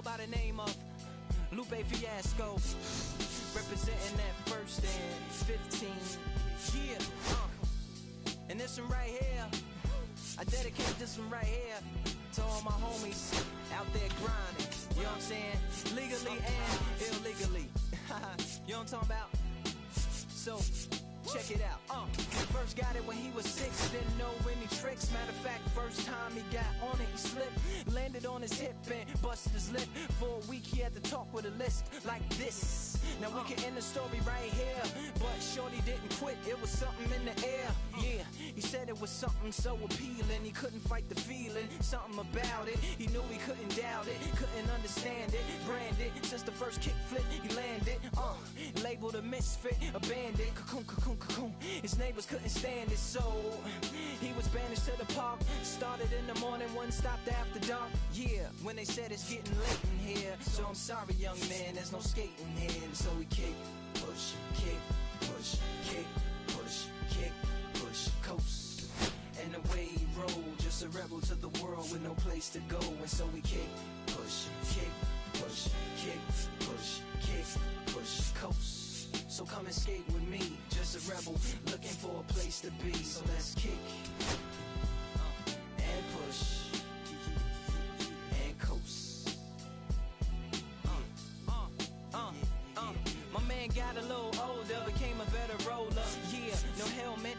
go by the name of Lupe Fiasco, representing that first and 15. Yeah, and this one right here, I dedicate this one right here to all my homies out there grinding. You know what I'm saying? Legally and illegally. You know what I'm talking about? So, check it out. First got it when he was 6, didn't know any tricks. Matter of fact, first time he got on it, he slipped, landed on his hip and busted his lip. For a week he had to talk with a lisp like this. Now we can end the story right here, but shorty didn't quit, it was something in the air. Yeah, he said it was something so appealing, he couldn't fight the feeling, something about it. He knew he couldn't doubt it, couldn't understand it, branded since the first kick flip he landed. Labeled a misfit, a bandit, cocoon, cocoon, cocoon. His neighbors couldn't stand it, so he was banished to the park. Started in the morning, one stopped after dark. Yeah, when they said it's getting late in here, so I'm sorry, young man, there's no skating here. And so we kick, push, kick, push, kick, push, kick, push, coast. And the way he rolled, just a rebel to the world with no place to go. And so we kick, push, kick, push, kick, push, kick, push, coast. So come and skate with me, just a rebel looking for a place to be. So let's kick and push and coast. My man got a little older, became a better roller. Yeah, no helmet.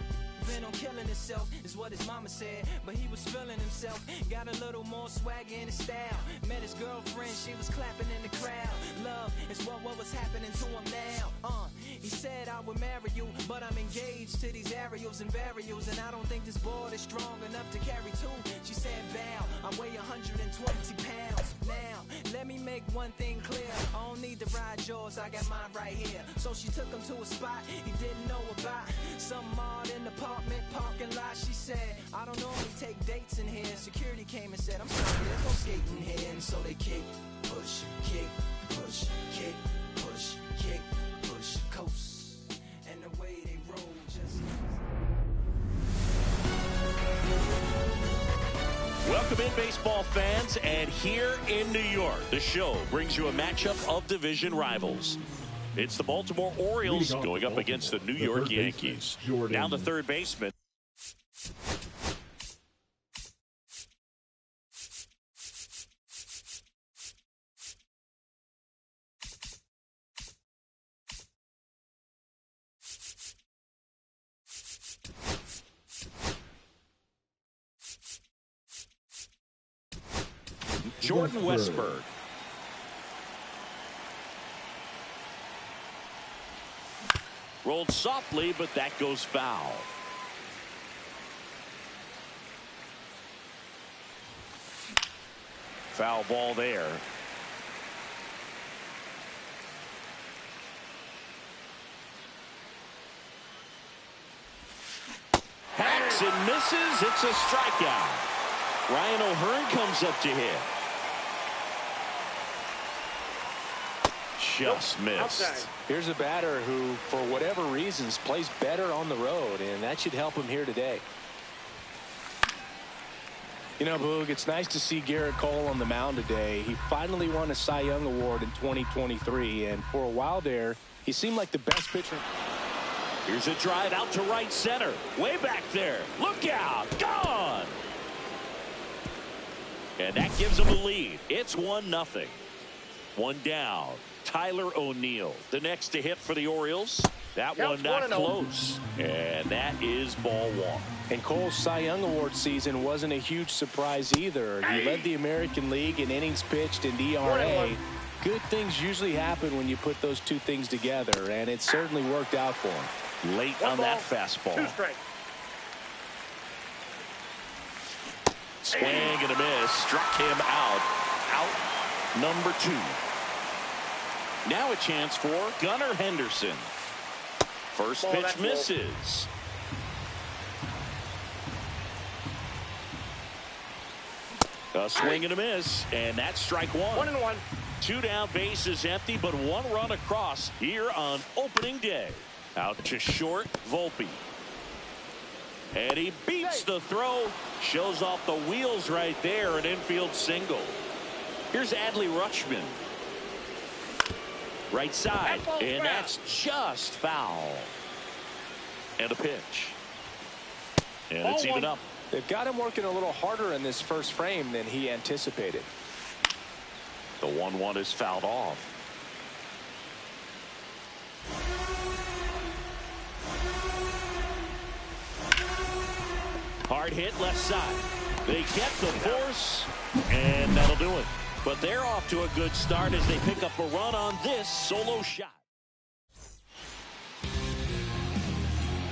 Been on killing himself, is what his mama said. But he was feeling himself, got a little more swag in his style. Met his girlfriend, she was clapping in the crowd. Love is what was happening to him now. He said I would marry you, but I'm engaged to these aerials and varials, and I don't think this board is strong enough to carry two. She said bow, I weigh 120 pounds. Now, let me make one thing clear, I don't need to ride yours, I got mine right here. So she took him to a spot he didn't know about, some odd in the apartment parking lot. She said, I don't normally take dates in here. Security came and said, I'm sorry, there's no skating here. And so they kick, push, kick, push, kick, push, kick, push, coast. And the way they roll just... Welcome in, baseball fans, and here in New York, the show brings you a matchup of division rivals. It's the Baltimore Orioles going up against the New York Yankees. Now the third baseman. Jordan Westburg. Rolled softly, but that goes foul. Foul ball there. Hacks and misses. It's a strikeout. Ryan O'Hearn comes up to hit. Just missed. Here's a batter who, for whatever reasons, plays better on the road, and that should help him here today. You know, Boog, it's nice to see Garrett Cole on the mound today. He finally won a Cy Young Award in 2023, and for a while there, he seemed like the best pitcher. Here's a drive out to right center. Way back there. Look out. Gone. And that gives him a lead. It's 1-0. One down. Tyler O'Neill, the next to hit for the Orioles. That one not close. And that is ball one. And Cole's Cy Young Award season wasn't a huge surprise either. He led the American League in innings pitched and ERA. Good things usually happen when you put those two things together, and it certainly worked out for him. Late on that fastball. Swing and a miss. Struck him out. Out number 2. Now a chance for Gunnar Henderson. First pitch misses. A swing and a miss, and that's strike one. 1-1. 2 down, bases empty, but 1 run across here on opening day. Out to short, Volpe. And he beats the throw. Shows off the wheels right there, an infield single. Here's Adley Rutschman. Right side, and that's just foul. And a pitch. And it's even up. They've got him working a little harder in this first frame than he anticipated. The 1-1 is fouled off. Hard hit left side. They get the force, and that'll do it. But they're off to a good start as they pick up a run on this solo shot.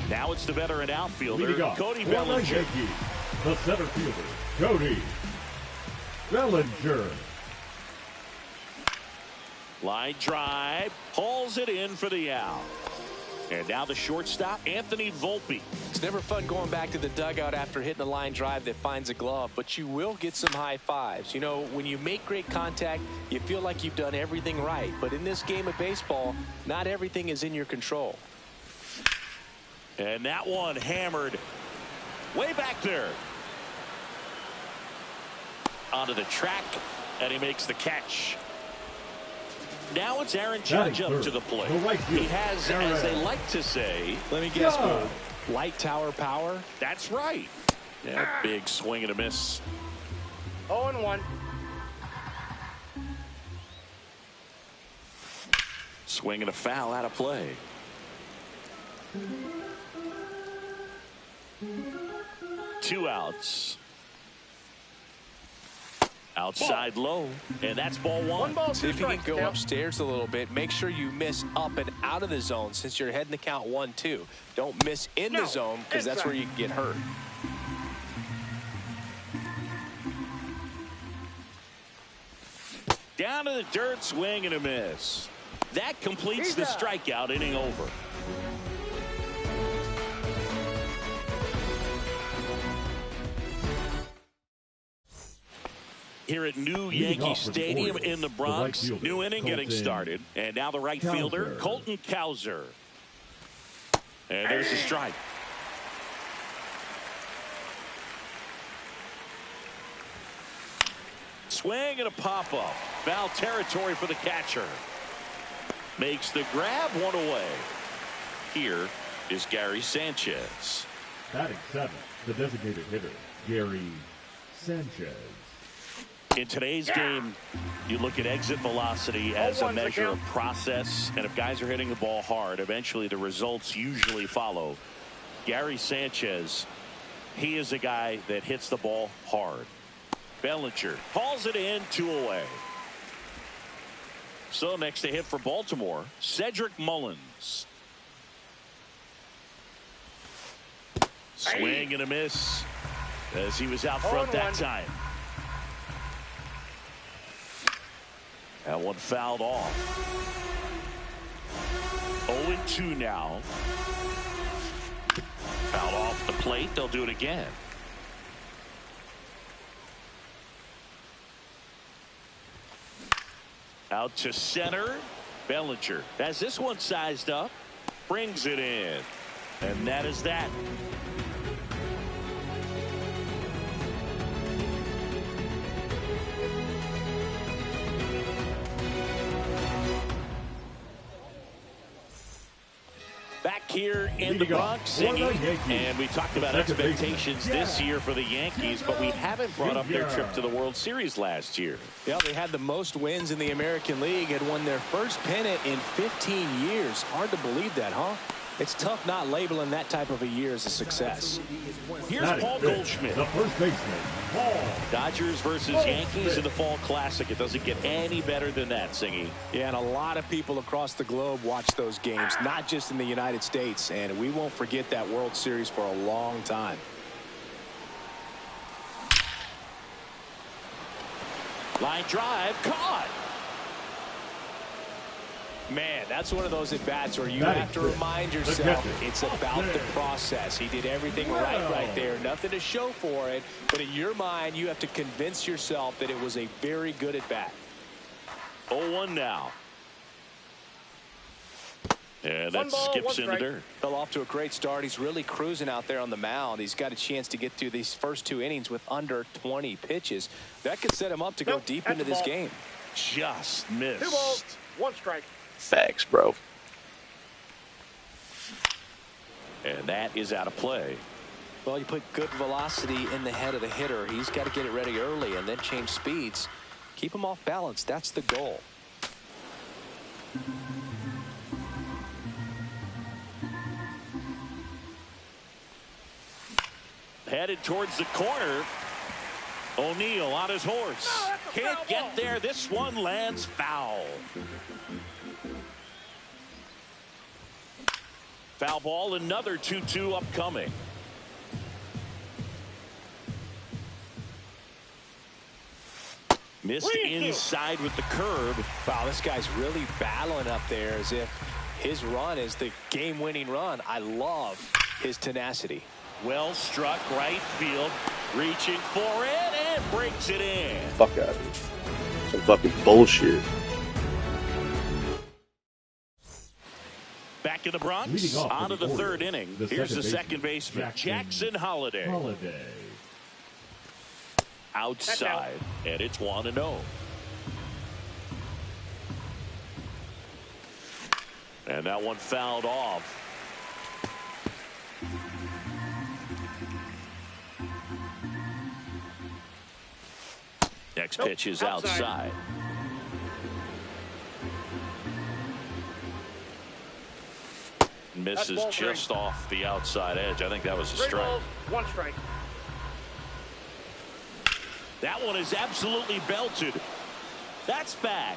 Now it's the veteran outfielder, Cody Bellinger. The center fielder, Cody Bellinger. Line drive, hauls it in for the out. And now the shortstop, Anthony Volpe. It's never fun going back to the dugout after hitting a line drive that finds a glove, but you will get some high fives. You know, when you make great contact, you feel like you've done everything right. But in this game of baseball, not everything is in your control. And that one hammered way back there. Onto the track, and he makes the catch. Now it's Aaron Judge up to the plate. He has, as they like to say, let me guess, light tower power. That's right. Yeah, big swing and a miss. 0-1. Swing and a foul out of play. Two outs. Outside low, and that's ball one. See if you can go upstairs a little bit. Make sure you miss up and out of the zone since you're heading the count 1-2. Don't miss in the zone because that's where you can get hurt. Down to the dirt, swing and a miss. That completes the strikeout, inning over. Here at New Yankee Stadium in the Bronx, new inning getting started. And now the right fielder, Colton Cowser. And there's a strike. Swing and a pop-up. Foul territory for the catcher. Makes the grab, one away. Here is Gary Sanchez. Batting seventh, the designated hitter, Gary Sanchez. In today's game, you look at exit velocity as a measure of process, and if guys are hitting the ball hard, eventually the results usually follow. Gary Sanchez, he is a guy that hits the ball hard. Bellinger hauls it in, 2 away. So next to hit for Baltimore, Cedric Mullins. Swing and a miss as he was out front that time. That one fouled off. 0-2 now. Fouled off the plate. They'll do it again. Out to center. Bellinger has this one sized up. Brings it in. And that is that. Back here in the Bronx, Ziggy, and we talked about expectations this year for the Yankees, but we haven't brought up their trip to the World Series last year. Yeah, they had the most wins in the American League, had won their first pennant in 15 years. Hard to believe that, huh? It's tough not labeling that type of a year as a success. Here's Paul Goldschmidt. The first baseman, Paul. Dodgers versus Yankees in the Fall Classic. It doesn't get any better than that, Singy. Yeah, and a lot of people across the globe watch those games, not just in the United States, and we won't forget that World Series for a long time. Line drive, caught. Man, that's one of those at-bats where you have to remind yourself it's about the process. He did everything right there. Nothing to show for it, but in your mind, you have to convince yourself that it was a very good at-bat. 0-1 now. And that skips in the dirt. Fell off to a great start. He's really cruising out there on the mound. He's got a chance to get through these first 2 innings with under 20 pitches. That could set him up to go deep into this game. Just missed. 2 balls, 1 strike. Thanks, bro. And that is out of play. Well, you put good velocity in the head of the hitter. He's got to get it ready early and then change speeds. Keep him off balance. That's the goal. Headed towards the corner. O'Neill on his horse. Can't get there. This one lands foul. Foul ball, another 2-2 upcoming. Missed inside with the curb. Wow, this guy's really battling up there as if his run is the game-winning run. I love his tenacity. Well struck right field. Reaching for it and breaks it in. Fuck out of here. Some fucking bullshit. Back in the Bronx, on to the third inning. Here's the second baseman, Jackson Holliday. Outside, and it's 1-0. And that one fouled off. Next pitch is outside. Misses just off the outside edge. I think that was a strike. 3 balls, 1 strike. That one is absolutely belted. That's back.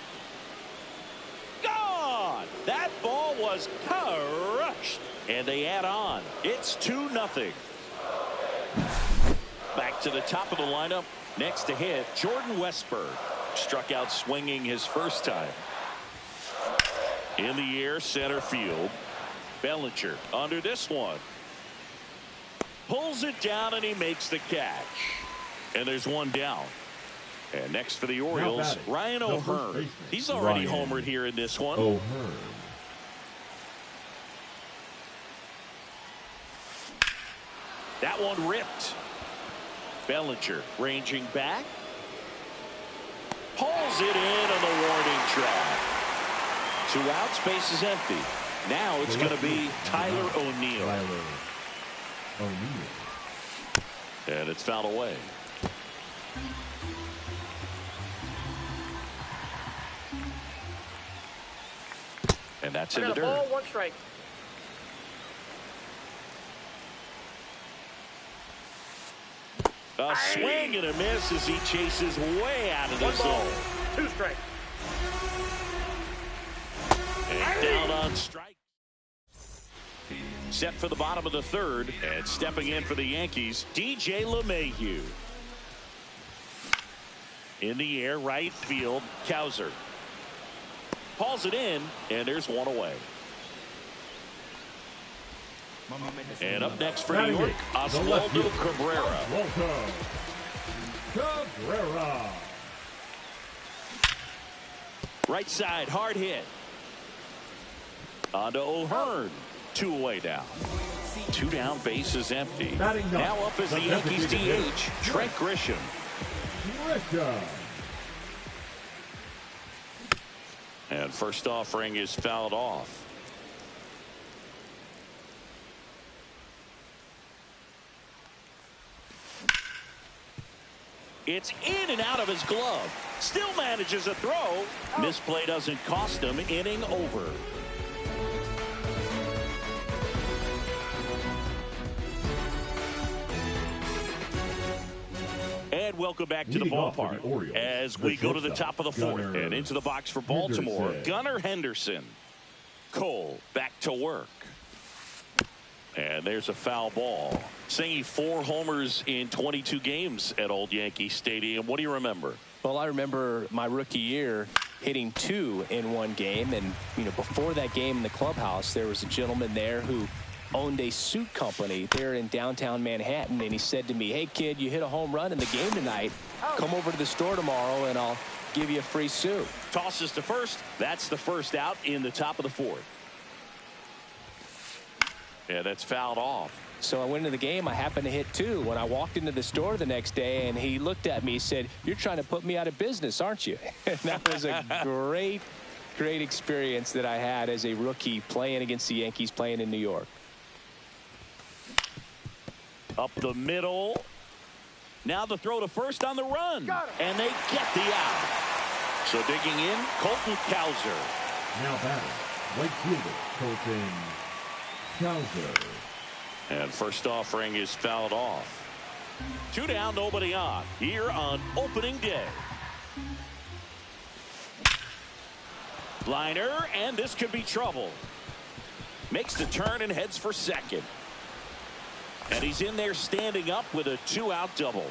Gone. That ball was crushed. And they add on. It's 2-0. Back to the top of the lineup. Next to hit, Jordan Westburg. Struck out swinging his first time. In the air, center field. Bellinger under this one. Pulls it down and he makes the catch. And there's one down. And next for the Orioles, Ryan O'Hearn. He's already homered here in this one. O'Hearn. That one ripped. Bellinger ranging back. Pulls it in on the warning track. 2 outs, base is empty. Now it's going to be Tyler O'Neill. And it's fouled away. And that's in the dirt. Ball, 1 strike. A swing and a miss as he chases way out of the zone. 2 strikes. And down on strike. Set for the bottom of the third, and stepping in for the Yankees, DJ LeMahieu. In the air, right field, Cowser. Hauls it in, and there's one away. And up next for New York, Oswaldo Cabrera. Right side, hard hit. On to O'Hearn. 2 away now. 2 down, base is empty. Now up is the Yankees DH, Trent Grisham. And first offering is fouled off. It's in and out of his glove. Still manages a throw. Misplay doesn't cost him. Inning over. And welcome back to the ballpark as we go to the top of the fourth and into the box for Baltimore. Gunnar Henderson. Cole back to work. And there's a foul ball. Saying 4 homers in 22 games at Old Yankee Stadium. What do you remember? Well, I remember my rookie year hitting 2 in 1 game. And, you know, before that game in the clubhouse, there was a gentleman there who owned a suit company there in downtown Manhattan. And he said to me, hey, kid, you hit a home run in the game tonight. Come over to the store tomorrow and I'll give you a free suit. Tosses to first. That's the first out in the top of the fourth. Yeah, that's fouled off. So I went into the game. I happened to hit 2. When I walked into the store the next day, and he looked at me, he said, "You're trying to put me out of business, aren't you?" And that was a great experience that I had as a rookie playing against the Yankees, playing in New York. Up the middle. Now the throw to first on the run. And they get the out. So digging in, Colton Cowser. Now batting, right fielder, Colton Cowser. And first offering is fouled off. 2 down, nobody on. Here on opening day. Liner, and this could be trouble. Makes the turn and heads for second. And he's in there standing up with a 2-out double.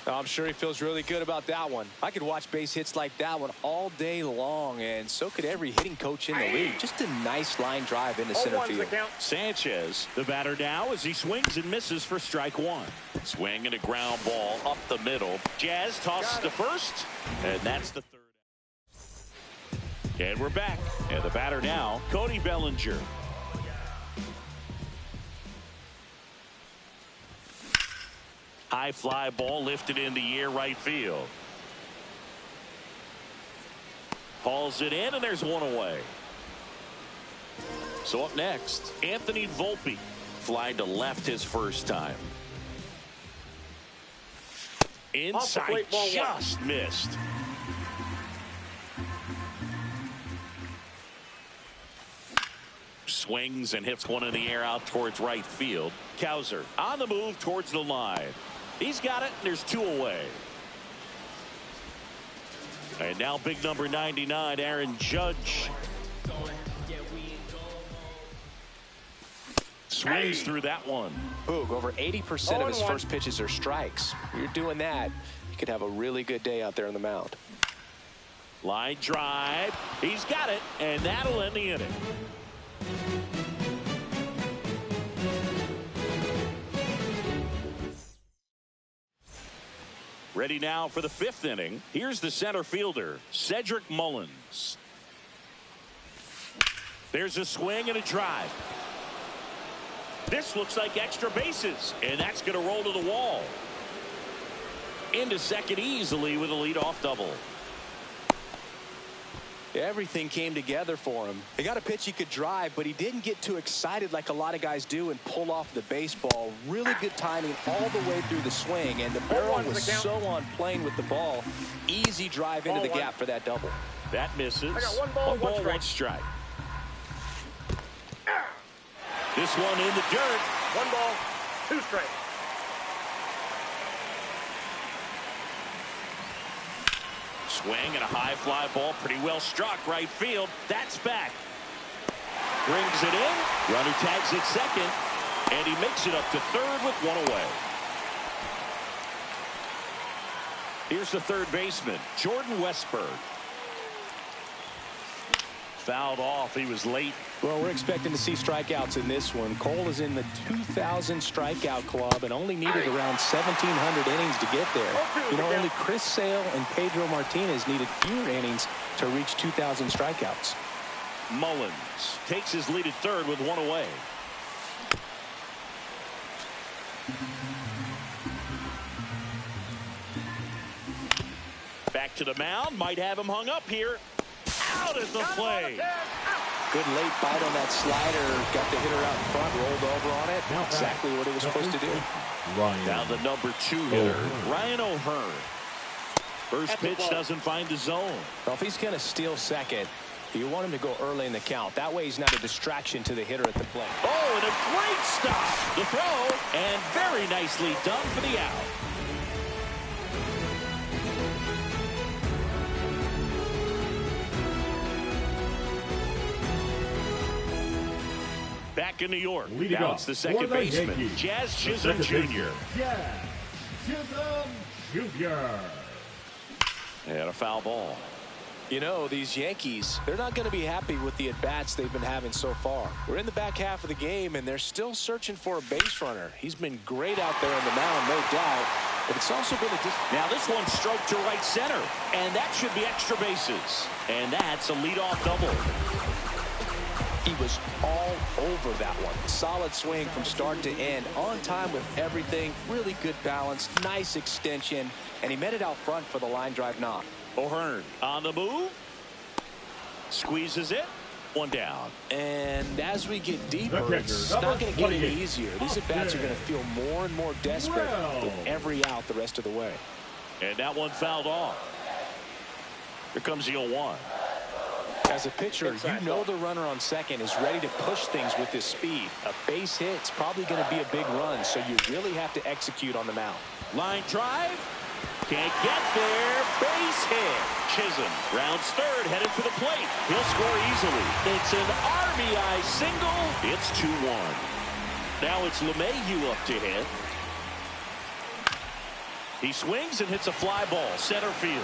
I'm sure he feels really good about that one. I could watch base hits like that one all day long, and so could every hitting coach in the league. Just a nice line drive into center field. Sanchez, the batter now, as he swings and misses for strike 1. Swing and a ground ball up the middle. Jazz tosses to first, and that's the third. And we're back. And the batter now, Cody Bellinger. High fly ball lifted in the air, right field. Hauls it in, and there's one away. So up next, Anthony Volpe. Flied to left his first time. Inside, just missed. Swings and hits one in the air out towards right field. Cowser on the move towards the line. He's got it, and there's 2 away. And now big number 99, Aaron Judge. Swings through that one. Boog, over 80% of his first pitches are strikes. If you're doing that, you could have a really good day out there on the mound. Line drive. He's got it, and that'll end the inning. Ready now for the 5th inning. Here's the center fielder, Cedric Mullins. There's a swing and a drive. This looks like extra bases, and that's going to roll to the wall. Into second easily with a leadoff double. Everything came together for him. He got a pitch he could drive, but he didn't get too excited like a lot of guys do and pull off the baseball. Really good timing all the way through the swing, and the barrel was so on plane with the ball. Easy drive into the gap for that double. That misses. I got 1 ball, 1 strike. This one in the dirt. 1 ball, 2 strikes. Swing and a high fly ball, pretty well struck right field. That's back. Brings it in. Runner tags at second, and he makes it up to third with 1 away. Here's the third baseman, Jordan Westburg. Fouled off. He was late. Well, we're expecting to see strikeouts in this one. Cole is in the 2,000 strikeout club and only needed around 1,700 innings to get there. You know, only Chris Sale and Pedro Martinez needed fewer innings to reach 2,000 strikeouts. Mullins takes his lead at third with 1 away. Back to the mound. Might have him hung up here. Out at the plate. Good late bite on that slider. Got the hitter out in front, rolled over on it. Exactly what it was supposed to do. Now the number 2 hitter, Ryan O'Hearn. First pitch doesn't find the zone. Well, if he's going to steal second, you want him to go early in the count. That way he's not a distraction to the hitter at the plate. Oh, and a great stop. The throw, and very nicely done for the out. Back in New York. Now it's the second baseman, Jazz Chisholm Jr. Jazz Chisholm Jr. And a foul ball. You know, these Yankees, they're not going to be happy with the at-bats they've been having so far. We're in the back half of the game, and they're still searching for a base runner. He's been great out there on the mound, no doubt. But it's also been a... Now this one stroked to right center, and that should be extra bases. And that's a leadoff double. He was all over that one. Solid swing from start to end. On time with everything. Really good balance. Nice extension. And he met it out front for the line drive knock. O'Hearn on the move. Squeezes it. One down. And as we get deeper, it's not going to get any easier. These at-bats are going to feel more and more desperate with every out the rest of the way. And that one fouled off. Here comes the 0-1. As a pitcher, you know the runner on second is ready to push things with his speed. A base hit's probably going to be a big run, so you really have to execute on the mound. Line drive. Can't get there. Base hit. Chisholm rounds third, headed for the plate. He'll score easily. It's an RBI single. It's 2-1. Now it's LeMahieu up to hit. He swings and hits a fly ball. Center field.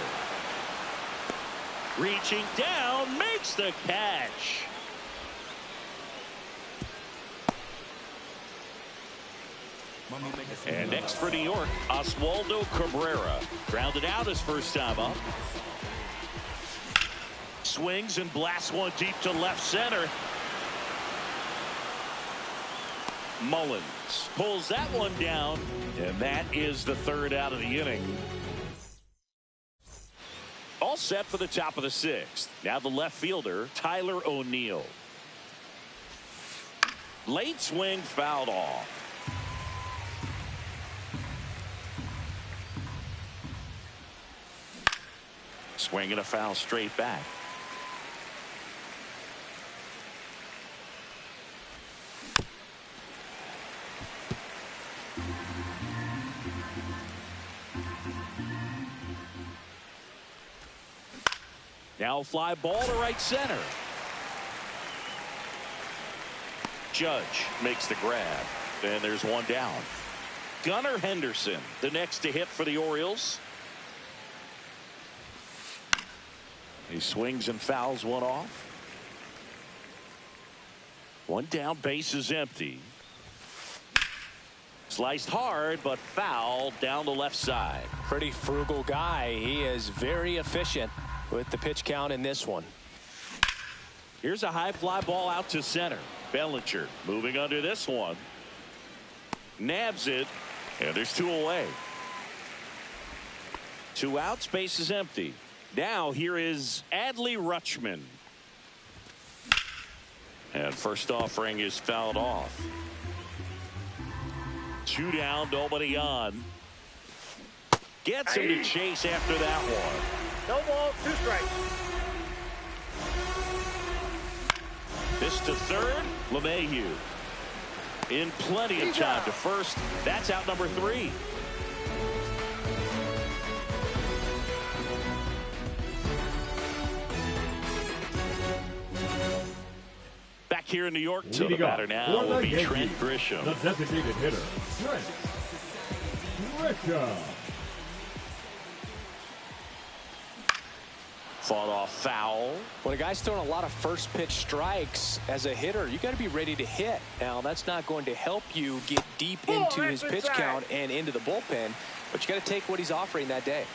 Reaching down, makes the catch. And next for New York, Oswaldo Cabrera. Grounded out his first time up. Swings and blasts one deep to left center. Mullins pulls that one down, and that is the third out of the inning. All set for the top of the sixth. Now the left fielder, Tyler O'Neill. Late swing fouled off. Swing and a foul straight back. Now fly ball to right center. Judge makes the grab. And there's one down. Gunnar Henderson, the next to hit for the Orioles. He swings and fouls one off. One down, base is empty. Sliced hard, but fouled down the left side. Pretty frugal guy. He is very efficient with the pitch count in this one. Here's a high fly ball out to center. Bellinger moving under this one. Nabs it, and there's two away. Two outs, base is empty. Now here is Adley Rutschman. And first offering is fouled off. Two down, nobody on. Gets him to chase after that one. No ball, 2 strikes. This to third, LeMahieu. In plenty of time to first. That's out number 3. Back here in New York, so the batter now will be Trent Grisham. The designated hitter, Trent Grisham. Fought off foul. When a guy's throwing a lot of first pitch strikes as a hitter, you got to be ready to hit. Now that's not going to help you get deep into his pitch count and into the bullpen, but you got to take what he's offering that day.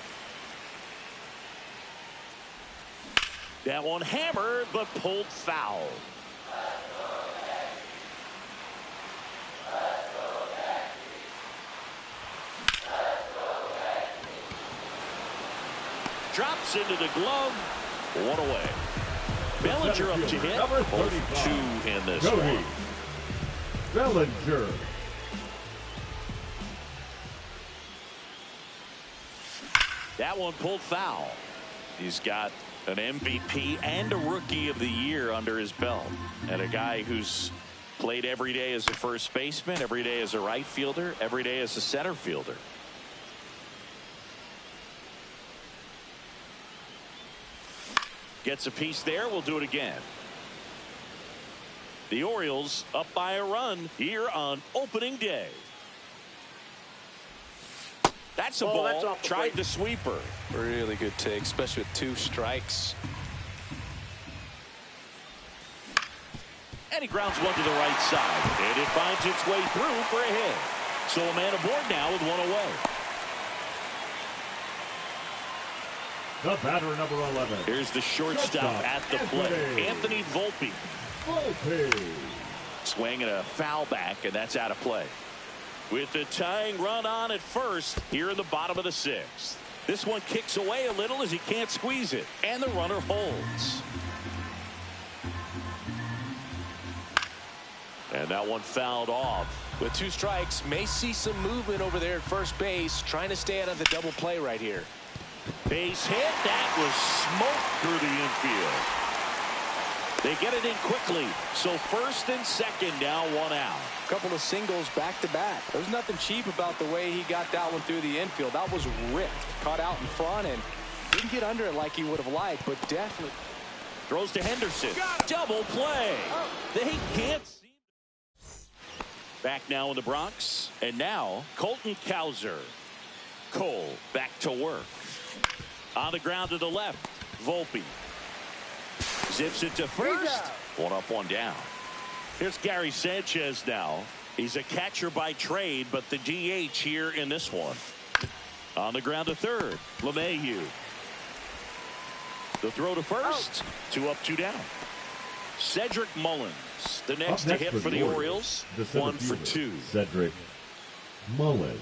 That one hammered but pulled foul. Drops into the glove. One away. Bellinger up to hit. Both 2 in this one. Bellinger. That one pulled foul. He's got an MVP and a Rookie of the Year under his belt. And a guy who's played every day as a first baseman, every day as a right fielder, every day as a center fielder. Gets a piece there. We'll do it again. The Orioles up by a run here on opening day. That's a ball. Tried the sweeper. Really good take, especially with 2 strikes. And he grounds one to the right side. And it finds its way through for a hit. So a man aboard now with 1 away. The batter, number 11. Here's the shortstop at the plate, Anthony Volpe. Volpe. Swing and a foul back, and that's out of play. With the tying run on at first here in the bottom of the sixth. This one kicks away a little as he can't squeeze it, and the runner holds. And that one fouled off. With 2 strikes, may see some movement over there at first base, trying to stay out of the double play right here. Base hit. That was smoked through the infield. They get it in quickly. So first and second now, 1 out. A couple of singles back to back. There's nothing cheap about the way he got that one through the infield. That was ripped. Caught out in front and didn't get under it like he would have liked, but definitely. Throws to Henderson. Double play. They can't see. Back now in the Bronx. And now Colton Cowser. Cole back to work. On the ground to the left. Volpe. Zips it to first. 1 up, 1 down. Here's Gary Sanchez now. He's a catcher by trade, but the DH here in this one. On the ground to third. LeMahieu. The throw to first. 2 up, 2 down. Cedric Mullins, the next to hit for the Orioles. 1 for 2. Cedric Mullins.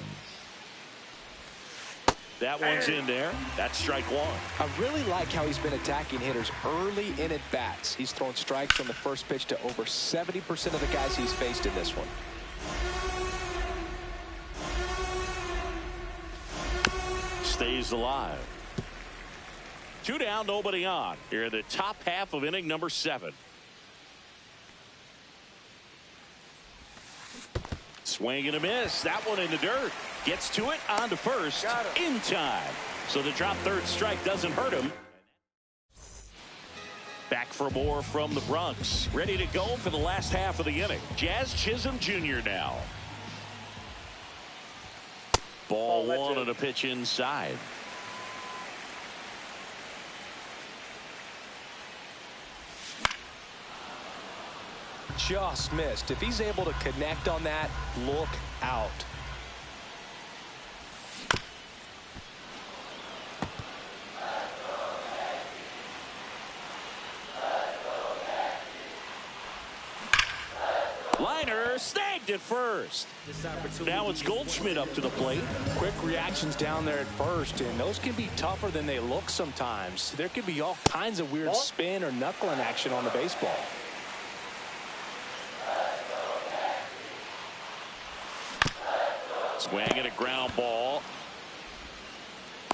That one's in there. That's strike 1. I really like how he's been attacking hitters early in at bats. He's thrown strikes on the first pitch to over 70% of the guys he's faced in this one. Stays alive. 2 down, nobody on. Here in the top half of inning number 7. Swing and a miss. That one in the dirt. Gets to it, on to first, in time. So the drop third strike doesn't hurt him. Back for more from the Bronx. Ready to go for the last half of the inning. Jazz Chisholm Jr. now. Ball 1 and a pitch inside. Just missed. If he's able to connect on that, look out. Liner snagged at first. Now it's Goldschmidt up to the plate. Quick reactions down there at first, and those can be tougher than they look sometimes. There could be all kinds of weird spin or knuckling action on the baseball. Swing and a ground ball.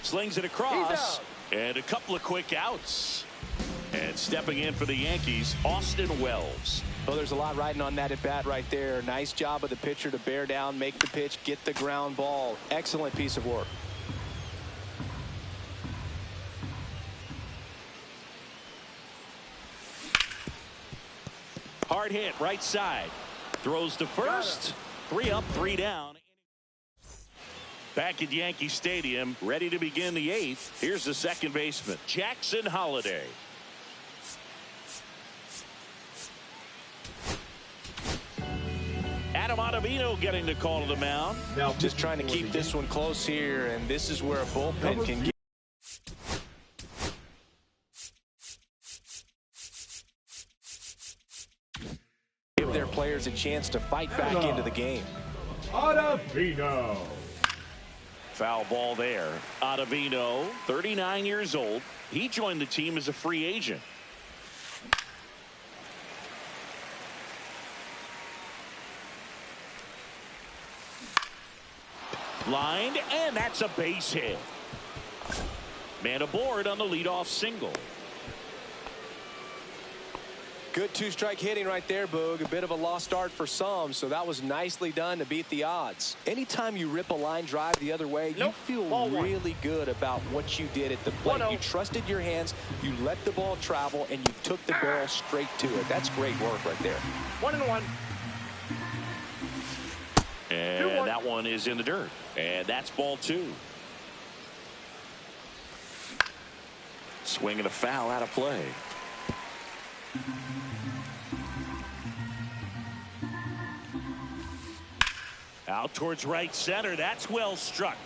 Slings it across. And a couple of quick outs. And stepping in for the Yankees, Austin Wells. Well, there's a lot riding on that at bat right there. Nice job of the pitcher to bear down, make the pitch, get the ground ball. Excellent piece of work. Hard hit, right side. Throws to first. 3 up, 3 down. Back at Yankee Stadium, ready to begin the 8th. Here's the second baseman, Jackson Holliday. Adam Ottavino getting the call to the mound. Now just trying to keep this one close here, and this is where a bullpen can get. Give their players a chance to fight back into the game. Ottavino. Foul ball there. Ottavino, 39 years old. He joined the team as a free agent. Lined, and that's a base hit. Man aboard on the leadoff single. Good 2-strike hitting right there, Boog. A bit of a lost start for some, so that was nicely done to beat the odds. Anytime you rip a line drive the other way, you feel really good about what you did at the plate. You trusted your hands, you let the ball travel, and you took the barrel straight to it. That's great work right there. 1-1. And that one is in the dirt. And that's ball 2. Swing and a foul out of play. Out towards right center. That's well struck.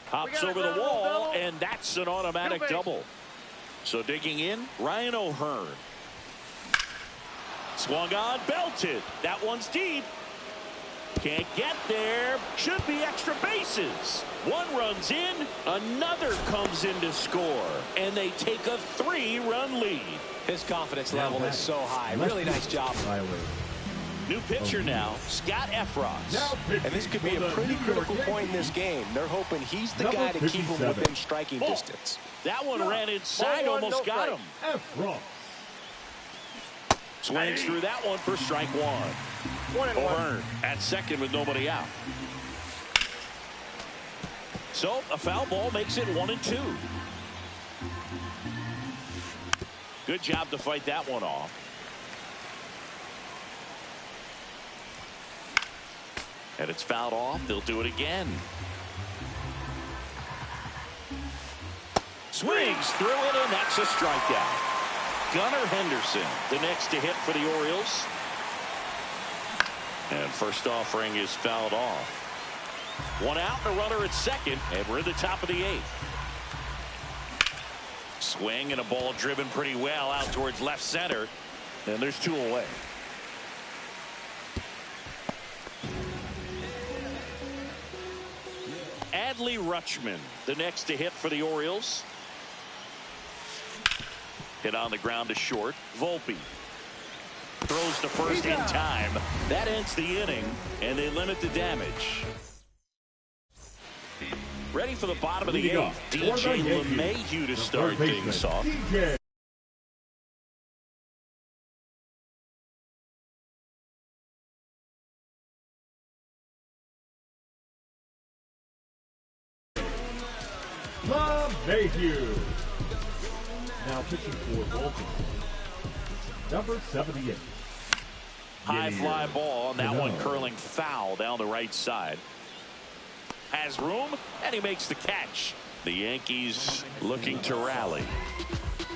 Hops over the wall, and that's an automatic double. So digging in, Ryan O'Hearn. Swung on, belted. That one's deep. Can't get there. Should be extra bases. One runs in, another comes in to score, and they take a 3-run lead. His confidence level is so high. Really nice job. New pitcher now, Scott Effross. And this could be a pretty critical point in this game. They're hoping he's the guy to keep him within striking distance. That one ran inside, almost got him. Effross. Swings through that one for strike one. O'Hearn at second with nobody out. So a foul ball makes it 1-2. Good job to fight that one off. And it's fouled off. They'll do it again. Swings through it, and that's a strikeout. Gunnar Henderson, the next to hit for the Orioles. And first offering is fouled off. One out, and a runner at second, and we're in the top of the 8th. Swing and a ball driven pretty well out towards left center. And there's 2 away. Adley Rutschman, the next to hit for the Orioles. Hit on the ground to short. Volpe throws to first in time. That ends the inning, and they limit the damage. Ready for the bottom of the 8th. DJ LeMahieu to start things off. LeMahieu. Now pitching for Baltimore. Number 78. High fly ball, and that one curling foul down the right side. Has room, and he makes the catch. The Yankees looking to rally.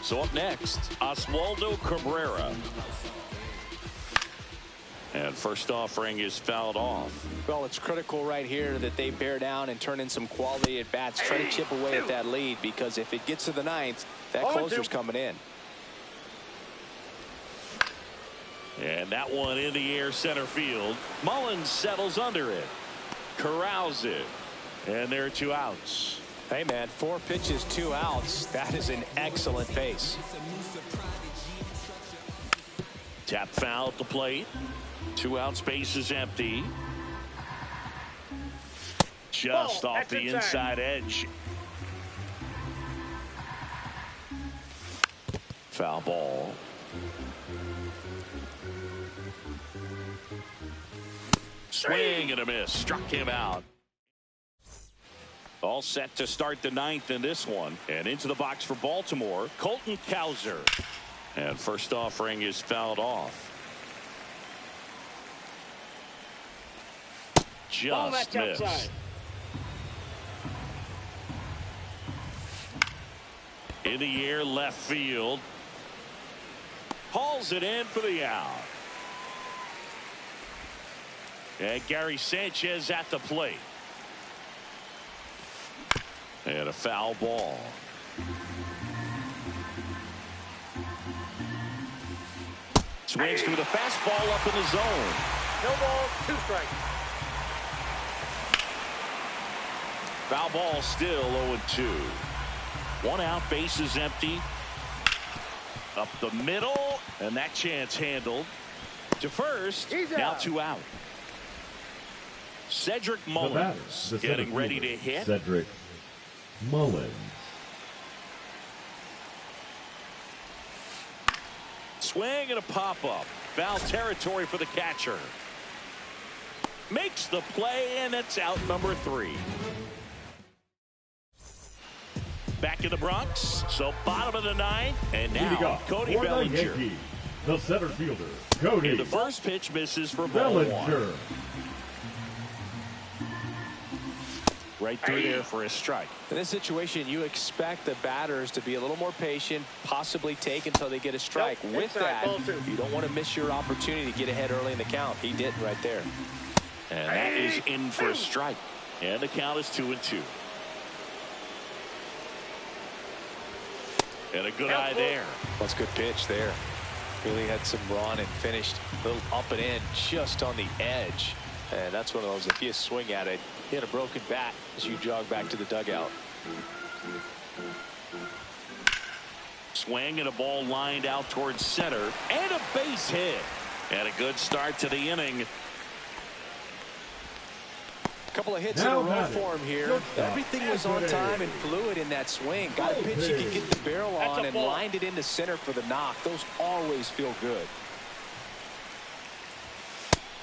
So up next, Oswaldo Cabrera. And first offering is fouled off. Well, it's critical right here that they bear down and turn in some quality at bats. Try to chip away at that lead, because if it gets to the 9th, that closer's coming in. And that one in the air center field. Mullins settles under it. Corrals it. And there are 2 outs. Hey, man, 4 pitches, 2 outs. That is an excellent pace. Tap foul at the plate. 2 outs, base is empty. Just off the inside edge. Foul ball. Swing and a miss. Struck him out. All set to start the 9th in this one. And into the box for Baltimore, Colton Cowser. And first offering is fouled off. Just missed. In the air, left field. Hauls it in for the out. And Gary Sanchez at the plate. And a foul ball. Swings through the fastball up in the zone. No ball, 2 strikes. Foul ball still 0-2. 1 out, base is empty. Up the middle, and that chance handled. To first, now 2 out. Cedric Mullins getting ready to hit. Cedric Mullins. Swing and a pop-up. Foul territory for the catcher. Makes the play, and it's out number 3. Back in the Bronx, so bottom of the 9th, and now Cody Bellinger. Yankees, the center fielder, Cody. And the first pitch misses for ball 1. Right through there for a strike. In this situation, you expect the batters to be a little more patient, possibly take until they get a strike. With that, you don't want to miss your opportunity to get ahead early in the count. He did right there. And that is in for a strike. And the count is 2-2. And a good eye there. That's a good pitch there. Really had some run and finished a little up and in just on the edge. And that's one of those, if you swing at it, hit a broken bat as you jog back to the dugout. Swing and a ball lined out towards center. And a base hit. And a good start to the inning. Couple of hits in a row for him here. Everything was on time and fluid in that swing. Got a pitch he could get the barrel on and lined it into center for the knock. Those always feel good.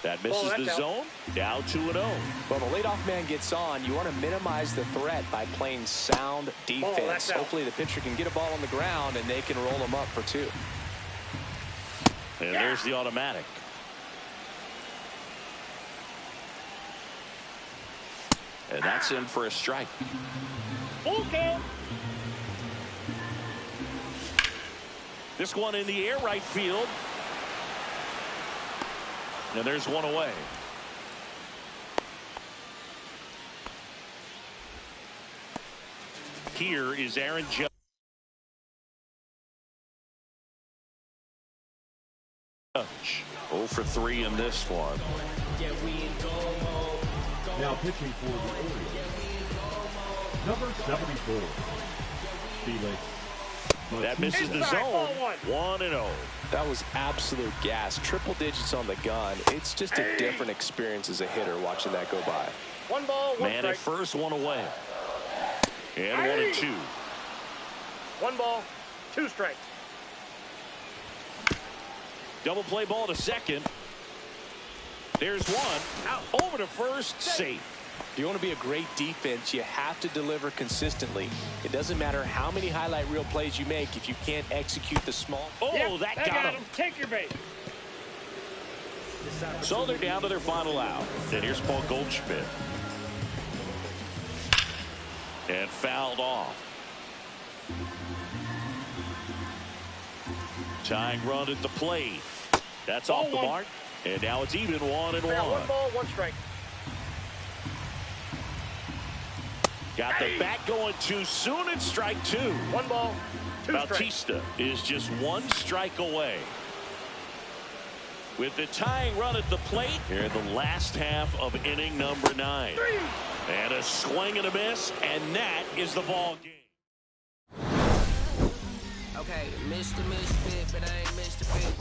That misses the zone. Now 2-0. Well, the leadoff man gets on. You want to minimize the threat by playing sound defense. Hopefully the pitcher can get a ball on the ground and they can roll him up for 2. And there's the automatic. And that's in for a strike. Full count. This one in the air right field. And there's one away. Here is Aaron Judge. 0 for 3 in this one. Now pitching for the Orioles, number 74, Felix. That misses the zone. 1-0. That was absolute gas. Triple digits on the gun. It's just a different experience as a hitter watching that go by. 1 ball, 1 Man strike. at first, 1 away. And 1-2. 1 ball, 2 strikes. Double play ball to second. There's one. Out. Over to first. Safe. If you want to be a great defense, you have to deliver consistently. It doesn't matter how many highlight reel plays you make if you can't execute the small. Oh, that got him. Take your bait. So they're down to their final out. And here's Paul Goldschmidt. And fouled off. Tying run at the plate. That's off the mark. And now it's even 1-1. 1 ball, 1 strike. Got the bat going too soon. It's strike 2. 1 ball, 2 strikes. Bautista is just 1 strike away. With the tying run at the plate here in the last half of inning number 9. And a swing and a miss, and that is the ball game. Okay, Mr. Misfit, but I ain't Mr. Fit.